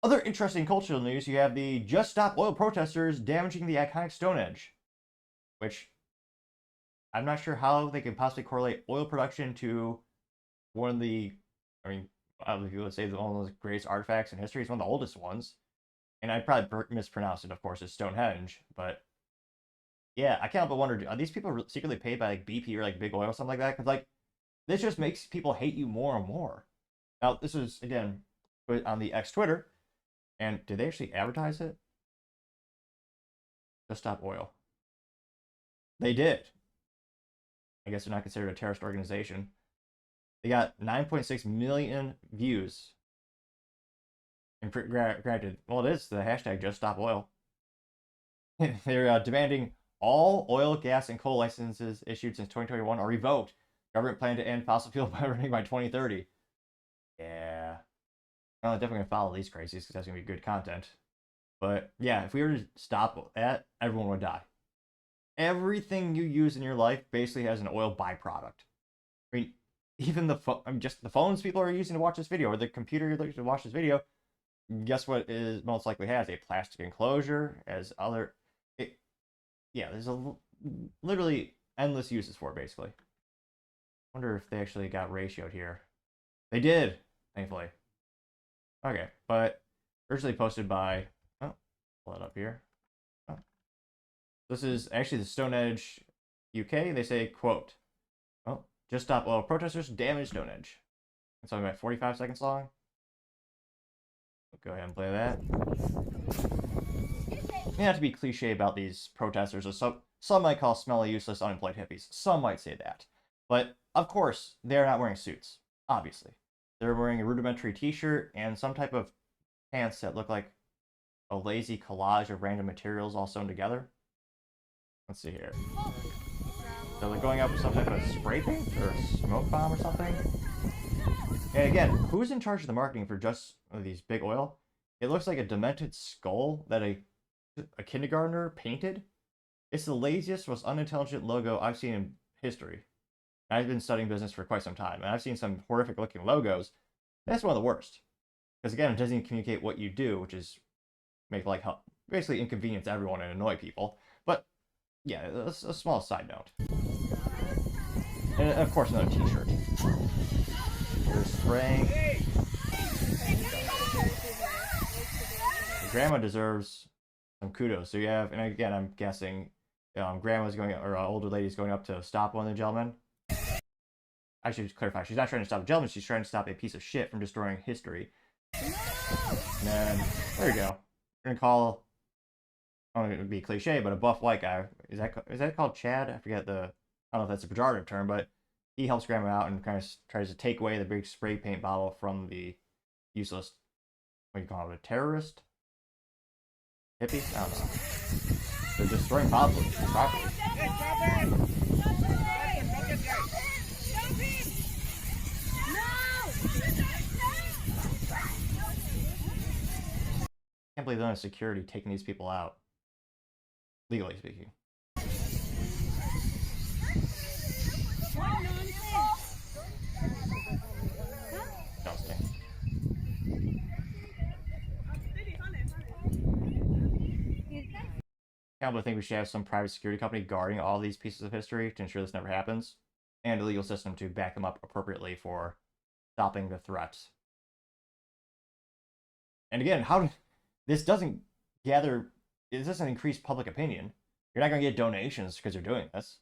Other interesting cultural news, you have the Just Stop Oil protesters damaging the iconic Stonehenge, which I'm not sure how they could possibly correlate oil production to one of the, I mean, other people would say one of the greatest artifacts in history. It's one of the oldest ones. And I probably mispronounced it, of course, as Stonehenge, but yeah, I can't but wonder, are these people secretly paid by like BP or like Big Oil or something like that? Because like this just makes people hate you more and more. Now, this is again put on the X Twitter, and did they actually advertise it? Just Stop Oil. They did. I guess they're not considered a terrorist organization. They got 9.6 million views. And granted, well, it is the hashtag Just Stop Oil. They're demanding all oil, gas, and coal licenses issued since 2021 are revoked. Government plan to end fossil fuel burning by 2030. Yeah. Well, I'm definitely going to follow these crazies because that's going to be good content. But yeah, if we were to stop that, everyone would die. Everything you use in your life basically has an oil byproduct. I mean, even just the phones people are using to watch this video, or the computer you're using to watch this video, guess what is most likely has a plastic enclosure, as other, yeah, there's literally endless uses for it, basically. Wonder if they actually got ratioed here. They did, thankfully. Okay, but originally posted by, oh, pull it up here. Oh. This is actually the Stonehenge UK. They say, quote, oh, just stop oil protesters damage Stonehenge. It's only about 45 seconds long. Go ahead and play that. You have to be cliche about these protesters, or some might call smelly, useless, unemployed hippies. Some might say that. But, of course, they're not wearing suits, obviously. They're wearing a rudimentary t-shirt and some type of pants that look like a lazy collage of random materials all sewn together. Let's see here. So they're going up with some type of spray paint or a smoke bomb or something. And again, who's in charge of the marketing for just these Big Oil? It looks like a demented skull that a kindergartner painted. It's the laziest, most unintelligent logo I've seen in history. I've been studying business for quite some time, and I've seen some horrific looking logos. That's one of the worst. Because again, it doesn't even communicate what you do, which is make like basically inconvenience everyone and annoy people. But yeah, a small side note. And of course, another t-shirt. They're spraying. Grandma deserves some kudos. So you have, and again, I'm guessing grandma's going, or older lady's going up to stop one of the gentlemen. I should clarify, she's not trying to stop a gentleman, she's trying to stop a piece of shit from destroying history. And then, there you go. We're gonna call, I don't know if it would be cliche, but a buff white guy. Is that called Chad? I forget I don't know if that's a pejorative term, but he helps grandma out and kind of tries to take away the big spray paint bottle from the useless, what do you call it, a terrorist? Hippie? I don't know. They're destroying property. I can't believe they're on security taking these people out. Legally speaking. I think we should have some private security company guarding all these pieces of history to ensure this never happens, and a legal system to back them up appropriately for stopping the threats. And again, this doesn't increase public opinion. You're not going to get donations because you're doing this,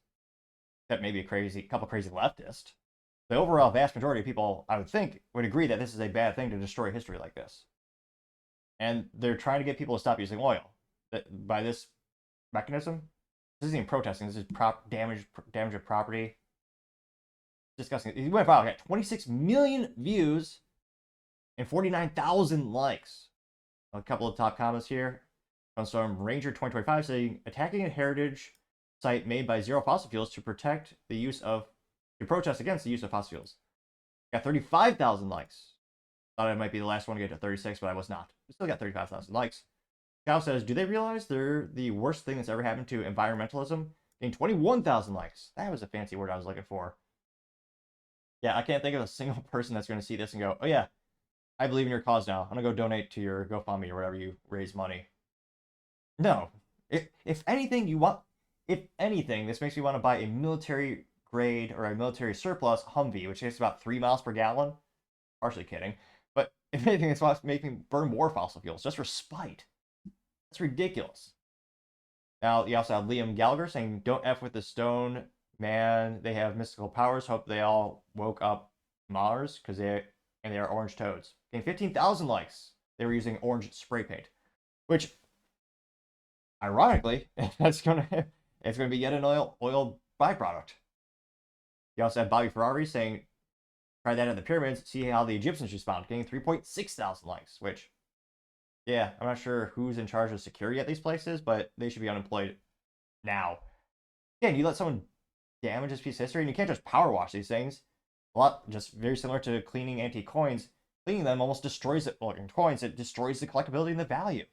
except maybe a couple crazy leftists. The overall vast majority of people, I would think, would agree that this is a bad thing to destroy history like this. And they're trying to get people to stop using oil. By this mechanism, this isn't even protesting. This is damage of property. Disgusting. He went viral. Got 26 million views and 49,000 likes. A couple of top comments here comes from Ranger 2025 saying, attacking a heritage site made by Zero Fossil Fuels to protect the use of, to protest against the use of fossil fuels. Got 35,000 likes. Thought I might be the last one to get to 36, but I was not. Still got 35,000 likes. Kyle says, do they realize they're the worst thing that's ever happened to environmentalism? Getting 21,000 likes. That was a fancy word I was looking for. Yeah, I can't think of a single person that's going to see this and go, oh yeah, I believe in your cause now. I'm gonna go donate to your GoFundMe or whatever you raise money. No. If anything, if anything, this makes me want to buy a military grade or a military surplus Humvee, which takes about 3 miles per gallon. Partially kidding. But if anything, it's what's making me burn more fossil fuels just for spite. That's ridiculous. Now, you also have Liam Gallagher saying, don't F with the stone, man. They have mystical powers. Hope they all woke up Mars because they are orange toads. Getting 15,000 likes. They were using orange spray paint, which, ironically, it's gonna be yet an oil byproduct. You also have Bobby Ferrari saying, try that at the pyramids, see how the Egyptians respond, getting 3.6 thousand likes, which, yeah, I'm not sure who's in charge of security at these places, but they should be unemployed now. Again, you let someone damage this piece of history, and you can't just power wash these things. A lot, just very similar to cleaning antique coins. Cleaning them almost destroys it. Well, in coins, it destroys the collectability and the value.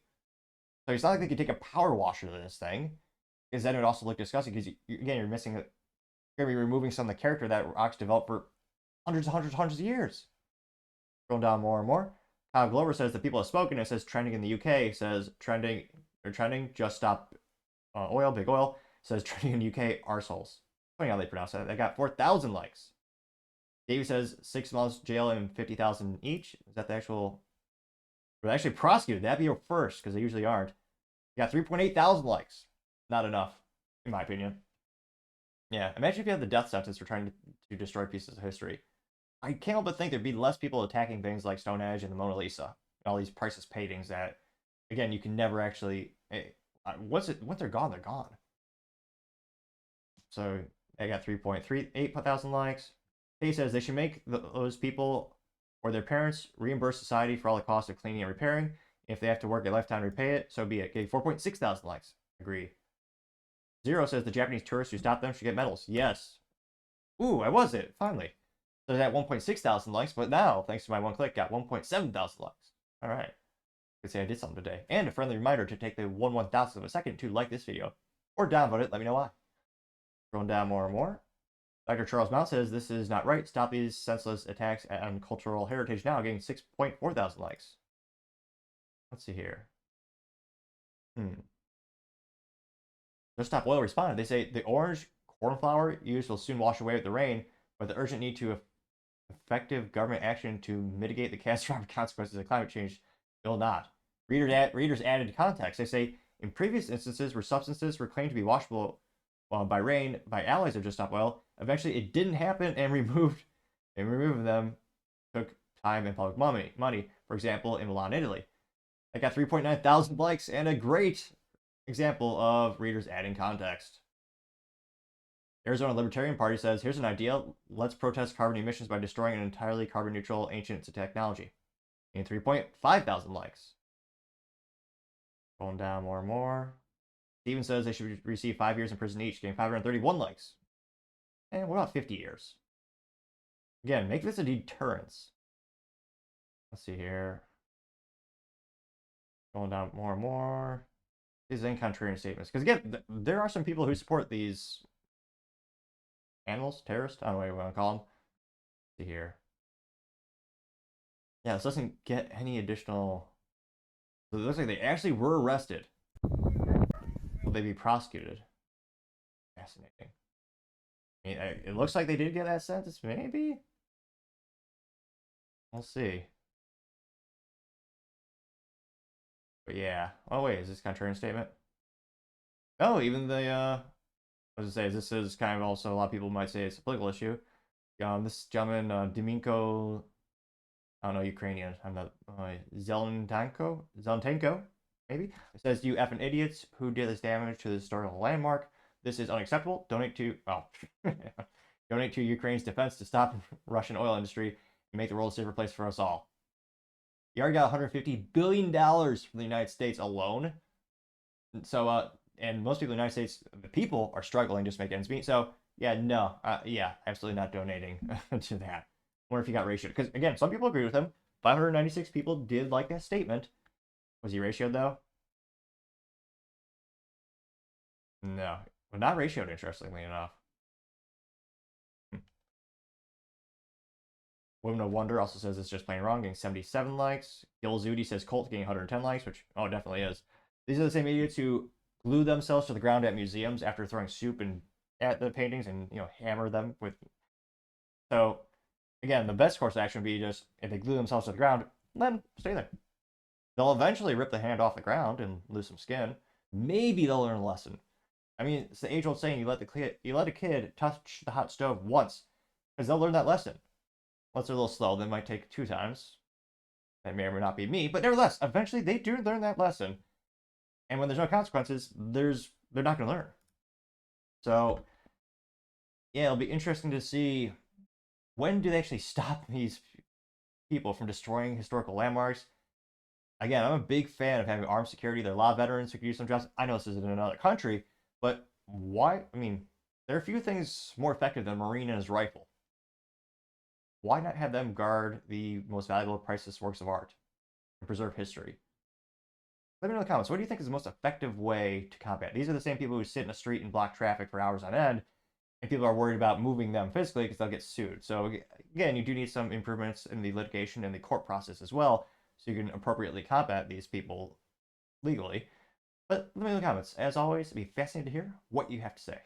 So it's not like they could take a power washer to this thing, because then it would also look disgusting. Because again, you're missing it. You're gonna be removing some of the character that rocks developed for hundreds of years. Going down more and more. Kyle Glover says the people have spoken. It says trending in the UK. Says trending or trending. Just stop oil. Big oil. Says trending in the UK. Arseholes. Funny how they pronounce that. They got 4,000 likes. Davey says 6 months jail and 50,000 each. Is that the actual? We're actually prosecuted. That'd be your first because they usually aren't. You got 3.8 thousand likes. Not enough, in my opinion. Yeah, imagine if you had the death sentence for trying to destroy pieces of history. I can't help but think there'd be less people attacking things like Stonehenge and the Mona Lisa, and all these priceless paintings that, again, you can never actually. Once they're gone, they're gone. So they got 3.38 thousand likes. He says they should make those people or their parents reimburse society for all the costs of cleaning and repairing. If they have to work a lifetime to repay it, so be it. Okay, 4.6 thousand likes. Agree. Zero says the Japanese tourists who stopped them should get medals. Yes. Ooh, I was it, finally. So that 1.6 thousand likes, but now, thanks to my one click, got 1.7 thousand likes. All right. I could say I did something today. And a friendly reminder to take the 1/1000th of a second to like this video. Or downvote it, let me know why. Scrolling down more and more. Dr. Charles Mount says this is not right. Stop these senseless attacks on cultural heritage now, getting 6.4 thousand likes. Let's see here. Just Stop Oil responded. They say the orange cornflower used will soon wash away with the rain, but the urgent need to effective government action to mitigate the catastrophic consequences of climate change will not. Readers added context. They say in previous instances where substances were claimed to be washable by rain by allies of Just Stop Oil, eventually it didn't happen and removing them took time and public money. For example, in Milan, Italy. I got 3.9 thousand likes and a great example of readers adding context. Arizona Libertarian Party says, here's an idea. Let's protest carbon emissions by destroying an entirely carbon neutral ancient technology. And 3.5 thousand likes. Going down more and more. Steven says they should receive 5 years in prison each, getting 531 likes. And what about 50 years? Again, make this a deterrence. Let's see here. Going down more and more. These contrarian statements. Because again, there are some people who support these animals, terrorists, I don't know what you want to call them. Let's see here. Yeah, this doesn't get any additional. So it looks like they actually were arrested. Will they be prosecuted? Fascinating. I mean, it looks like they did get that sentence, maybe? We'll see. But yeah. Oh, wait, is this contrarian statement? Oh, even the, I was gonna say, this is kind of also, a lot of people might say it's a political issue. This gentleman, Dominko, I don't know, Ukrainian, I'm not, Zelentenko, maybe? It says, you effing idiots who did this damage to the historical landmark. This is unacceptable. Donate to, well, donate to Ukraine's defense to stop Russian oil industry and make the world a safer place for us all. You already got $150 billion from the United States alone. So, and most people in the United States, the people are struggling just to make ends meet. So, yeah, no, yeah, absolutely not donating to that. I wonder if he got ratioed. Because, again, some people agree with him. 596 people did like that statement. Was he ratioed, though? No. Well, not ratioed, interestingly enough. Women of Wonder also says it's just plain wrong, getting 77 likes. Gil Zudi says cult getting 110 likes, which, oh, it definitely is. These are the same idiots who glue themselves to the ground at museums after throwing soup and at the paintings and, hammer them with. So, again, the best course of action would be just, if they glue themselves to the ground, then stay there. They'll eventually rip the hand off the ground and lose some skin. Maybe they'll learn a lesson. I mean, it's the age-old saying, you let a kid touch the hot stove once, because they'll learn that lesson. Once they're a little slow, they might take 2 times. That may or may not be me, but nevertheless, eventually they do learn that lesson. And when there's no consequences, they're not going to learn. So, yeah, it'll be interesting to see when do they actually stop these people from destroying historical landmarks. Again, I'm a big fan of having armed security. There are a lot of veterans who could use some jobs. I know this isn't in another country, but why? I mean, there are a few things more effective than a Marine and his rifle. Why not have them guard the most valuable, priceless works of art and preserve history? Let me know in the comments. What do you think is the most effective way to combat? These are the same people who sit in a street and block traffic for hours on end, and people are worried about moving them physically because they'll get sued. So again, you do need some improvements in the litigation and the court process as well, so you can appropriately combat these people legally. But let me know in the comments. As always, it'd be fascinating to hear what you have to say.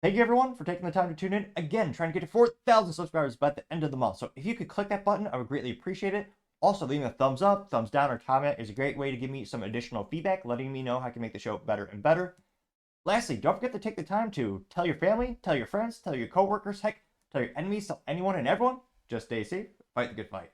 Thank you, everyone, for taking the time to tune in. Again, trying to get to 4,000 subscribers by the end of the month. So if you could click that button, I would greatly appreciate it. Also, leaving a thumbs up, thumbs down, or comment is a great way to give me some additional feedback, letting me know how I can make the show better and better. Lastly, don't forget to take the time to tell your family, tell your friends, tell your coworkers, heck, tell your enemies, tell anyone and everyone. Just stay safe, fight the good fight.